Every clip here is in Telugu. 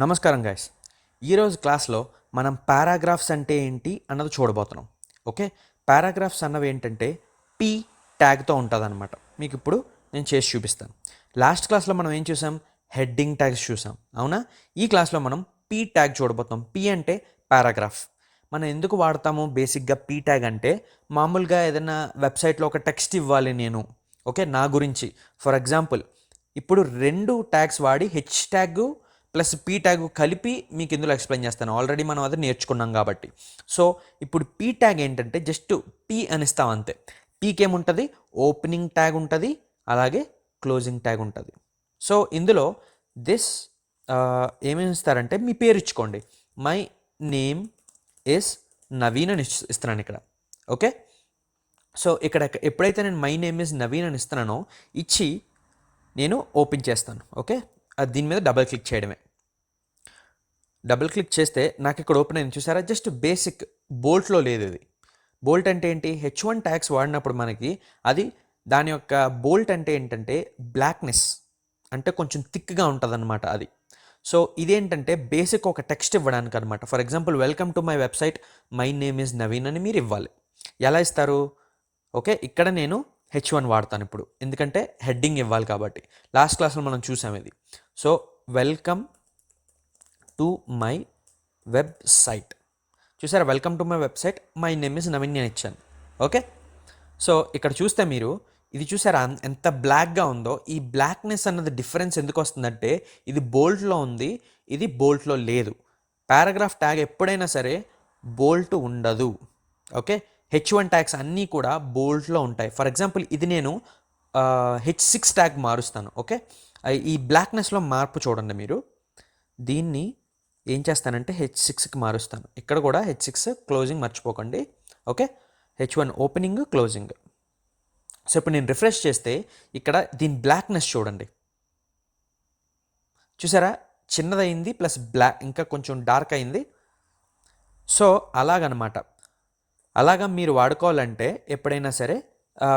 నమస్కారం గైస్. ఈరోజు క్లాస్లో మనం పారాగ్రాఫ్స్ అంటే ఏంటి అన్నది చూడబోతున్నాం. ఓకే, పారాగ్రాఫ్స్ అన్నవి ఏంటంటే పీ ట్యాగ్తో ఉంటుందన్నమాట. మీకు ఇప్పుడు నేను చేసి చూపిస్తాను. లాస్ట్ క్లాస్లో మనం ఏం చూసాం? హెడ్డింగ్ ట్యాగ్స్ చూసాం, అవునా? ఈ క్లాస్లో మనం పీ ట్యాగ్ చూడబోతున్నాం. పీ అంటే పారాగ్రాఫ్. మనం ఎందుకు వాడతాము బేసిక్గా పీ ట్యాగ్ అంటే, మామూలుగా ఏదైనా వెబ్సైట్లో ఒక టెక్స్ట్ ఇవ్వాలి నేను, ఓకే, నా గురించి. ఫర్ ఎగ్జాంపుల్, ఇప్పుడు రెండు ట్యాగ్స్ వాడి H tag plus P tag కలిపి మీకు ఇందులో ఎక్స్ప్లెయిన్ చేస్తాను. ఆల్రెడీ మనం అది నేర్చుకున్నాం కాబట్టి. సో ఇప్పుడు పీ ట్యాగ్ ఏంటంటే జస్ట్ పీ అని ఇస్తాం అంతే. పీకి ఏముంటుంది? ఓపెనింగ్ ట్యాగ్ ఉంటుంది, అలాగే క్లోజింగ్ ట్యాగ్ ఉంటుంది. సో ఇందులో దిస్ ఏమేమి ఇస్తారంటే, మీ పేరు ఇచ్చుకోండి. మై నేమ్ ఇస్ నవీన్ అని ఇస్తున్నాను ఇక్కడ. ఓకే, సో ఇక్కడ ఎప్పుడైతే నేను మై నేమ్ ఇస్ నవీన్ అని ఇస్తున్నానో ఇచ్చి నేను ఓపెన్ చేస్తాను. ఓకే, అది దీని మీద డబుల్ క్లిక్ చేయడమే. డబుల్ క్లిక్ చేస్తే నాకు ఇక్కడ ఓపెన్ అయింది, చూసారా? జస్ట్ బేసిక్ బోల్ట్లో లేదు ఇది. బోల్ట్ అంటే ఏంటి? H1 ట్యాగ్స్ వాడినప్పుడు మనకి అది దాని యొక్క బోల్ట్ అంటే ఏంటంటే బ్లాక్నెస్, అంటే కొంచెం థిక్గా ఉంటుంది అనమాట అది. సో ఇదేంటంటే బేసిక్ ఒక టెక్స్ట్ ఇవ్వడానికి అనమాట. For example, welcome to my website, my name is Naveen అని మీరు ఇవ్వాలి. ఎలా ఇస్తారు? ఓకే, ఇక్కడ నేను H1 వాడతాను ఇప్పుడు, ఎందుకంటే హెడ్డింగ్ ఇవ్వాలి కాబట్టి. లాస్ట్ క్లాస్లో మనం చూసాం ఇది. So welcome to my website, చూసారా? Welcome to my website, my name is Naveen అని ఇచ్చాను. ఓకే, సో ఇక్కడ చూస్తే మీరు ఇది చూసారా ఎంత బ్లాక్గా ఉందో? ఈ బ్లాక్నెస్ అన్నది డిఫరెన్స్ ఎందుకు వస్తుందంటే, ఇది బోల్ట్లో ఉంది, ఇది బోల్ట్లో లేదు. పారాగ్రాఫ్ ట్యాగ్ ఎప్పుడైనా సరే బోల్ట్ ఉండదు. ఓకే, H1 ట్యాగ్స్ అన్నీ కూడా బోల్ట్లో ఉంటాయి. ఫర్ ఎగ్జాంపుల్, ఇది నేను H6 ట్యాగ్ మారుస్తాను. ఓకే, ఈ బ్లాక్నెస్లో మార్పు చూడండి మీరు. దీన్ని ఏం చేస్తానంటే H6కి మారుస్తాను. ఇక్కడ కూడా H6 క్లోజింగ్ మర్చిపోకండి. Okay, H1 opening, closing. So ఇప్పుడు నేను రిఫ్రెష్ చేస్తే ఇక్కడ దీని బ్లాక్నెస్ చూడండి, చూసారా? చిన్నదైంది ప్లస్ బ్లాక్, ఇంకా కొంచెం డార్క్ అయింది. సో అలాగనమాట. అలాగా మీరు వాడుకోవాలంటే ఎప్పుడైనా సరే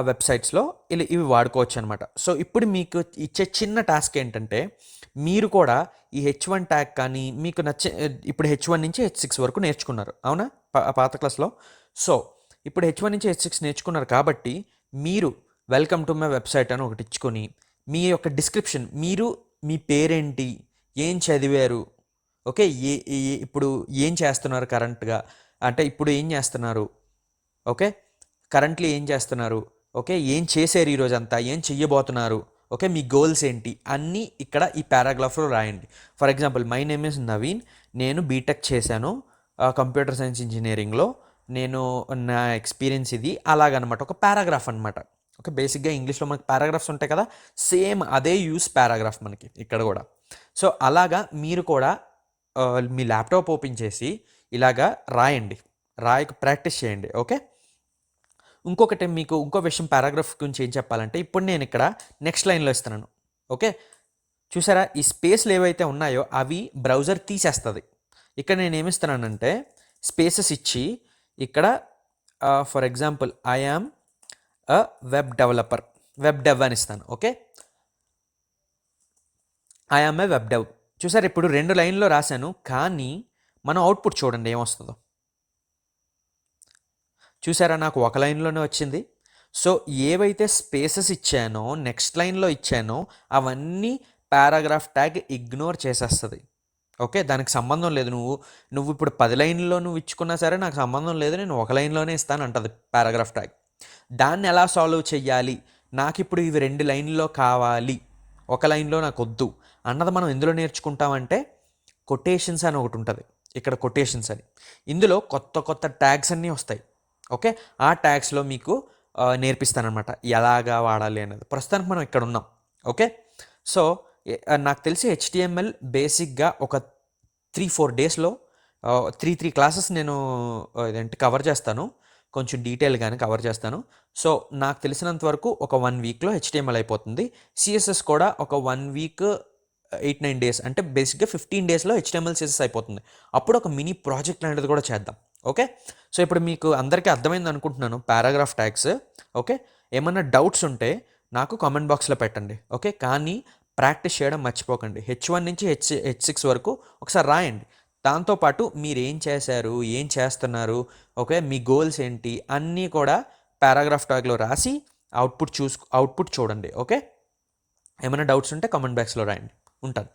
వెబ్సైట్స్లో ఇవి వాడుకోవచ్చు అనమాట. సో ఇప్పుడు మీకు ఇచ్చే చిన్న టాస్క్ ఏంటంటే, మీరు కూడా ఈ H1 ట్యాగ్ కానీ మీకు నచ్చే, ఇప్పుడు H1 నుంచి H6 వరకు నేర్చుకున్నారు, అవునా? పాత క్లాస్లో. సో ఇప్పుడు H1 నుంచి H6 నేర్చుకున్నారు కాబట్టి, మీరు వెల్కమ్ టు మై వెబ్సైట్ అని ఒకటి ఇచ్చుకొని, మీ యొక్క డిస్క్రిప్షన్, మీరు మీ పేరేంటి, ఏం చదివారు, ఓకే, ఇప్పుడు ఏం చేస్తున్నారు కరెంట్గా, అంటే ఇప్పుడు ఏం చేస్తున్నారు, ఓకే, కరెంట్లీ ఏం చేస్తున్నారు, ఓకే, ఏం చేశారు ఈరోజు అంతా, ఏం చెయ్యబోతున్నారు, ఓకే, మీ గోల్స్ ఏంటి, అన్నీ ఇక్కడ ఈ పారాగ్రాఫ్లో రాయండి. For example, my name is Naveen, నేను బీటెక్ చేశాను కంప్యూటర్ సైన్స్ ఇంజనీరింగ్లో, నేను నా ఎక్స్పీరియన్స్ ఇది, అలాగనమాట. ఒక పారాగ్రాఫ్ అనమాట. ఓకే, బేసిక్గా ఇంగ్లీష్లో మనకి పారాగ్రాఫ్స్ ఉంటాయి కదా, సేమ్ అదే యూస్ పారాగ్రాఫ్ మనకి ఇక్కడ కూడా. సో అలాగా మీరు కూడా మీ ల్యాప్టాప్ ఓపెన్ చేసి ఇలాగా రాయండి, ప్రాక్టీస్ చేయండి. ఓకే, ఇంకొకటి మీకు ఇంకో విషయం పారాగ్రాఫ్ గురించి ఏం చెప్పాలంటే, ఇప్పుడు నేను ఇక్కడ నెక్స్ట్ లైన్లో ఇస్తున్నాను. ఓకే, చూసారా? ఈ స్పేస్లు ఏవైతే ఉన్నాయో అవి బ్రౌజర్ తీసేస్తుంది. ఇక్కడ నేను ఏమిస్తున్నానంటే స్పేసెస్ ఇచ్చి ఇక్కడ for example, I am a web developer, web dev అని ఇస్తాను. Okay, I am a web dev. చూసారు? ఇప్పుడు 2 లైన్లో రాశాను, కానీ మనం అవుట్పుట్ చూడండి ఏమొస్తుందో. చూసారా? నాకు ఒక లైన్లోనే వచ్చింది. సో ఏవైతే స్పేసెస్ ఇచ్చానో, నెక్స్ట్ లైన్లో ఇచ్చానో, అవన్నీ పారాగ్రాఫ్ ట్యాగ్ ఇగ్నోర్ చేసేస్తుంది. ఓకే, దానికి సంబంధం లేదు. నువ్వు ఇప్పుడు 10 లైన్లో నువ్వు ఇచ్చుకున్నా సరే నాకు సంబంధం లేదు, నేను ఒక లైన్లోనే ఇస్తాను అంటుంది పారాగ్రాఫ్ ట్యాగ్. దాన్ని ఎలా సాల్వ్ చెయ్యాలి? నాకు ఇప్పుడు ఇవి 2 లైన్లో కావాలి, ఒక లైన్లో నాకు వద్దు అన్నది మనం ఎందులో నేర్చుకుంటామంటే, కొటేషన్స్ అని ఒకటి ఉంటుంది. ఇక్కడ కొటేషన్స్ అని, ఇందులో కొత్త కొత్త ట్యాగ్స్ అన్నీ వస్తాయి. ఓకే, ఆ ట్యాగ్స్లో మీకు నేర్పిస్తానమాట ఎలాగా వాడాలి అనేది. ప్రస్తుతానికి మనం ఇక్కడ ఉన్నాం. ఓకే, సో నాకు తెలిసి HTML బేసిక్గా ఒక 3-4 డేస్లో 3 క్లాసెస్ నేను ఏంటి కవర్ చేస్తాను, కొంచెం డీటెయిల్గానే కవర్ చేస్తాను. సో నాకు తెలిసినంత వరకు ఒక 1 వీక్లో HTML అయిపోతుంది. CSS కూడా ఒక 1 వీక్ 8-9 డేస్, అంటే బేసిక్గా 15 డేస్లో HTML CSS అయిపోతుంది. అప్పుడు ఒక మినీ ప్రాజెక్ట్ లాంటిది కూడా చేద్దాం. ఓకే, సో ఇప్పుడు మీకు అందరికీ అర్థమైంది అనుకుంటున్నాను పారాగ్రాఫ్ ట్యాగ్స్. ఓకే, ఏమన్నా డౌట్స్ ఉంటే నాకు కామెంట్ బాక్స్లో పెట్టండి. ఓకే, కానీ ప్రాక్టీస్ చేయడం మర్చిపోకండి. H1 నుంచి H6 వరకు ఒకసారి రాయండి. దాంతోపాటు మీరు ఏం చేశారు, ఏం చేస్తున్నారు, ఓకే, మీ గోల్స్ ఏంటి అన్నీ కూడా పారాగ్రాఫ్ ట్యాగ్లో రాసి అవుట్పుట్ చూడండి. ఓకే, ఏమైనా డౌట్స్ ఉంటే కామెంట్ బాక్స్లో రాయండి. ఉంటాను.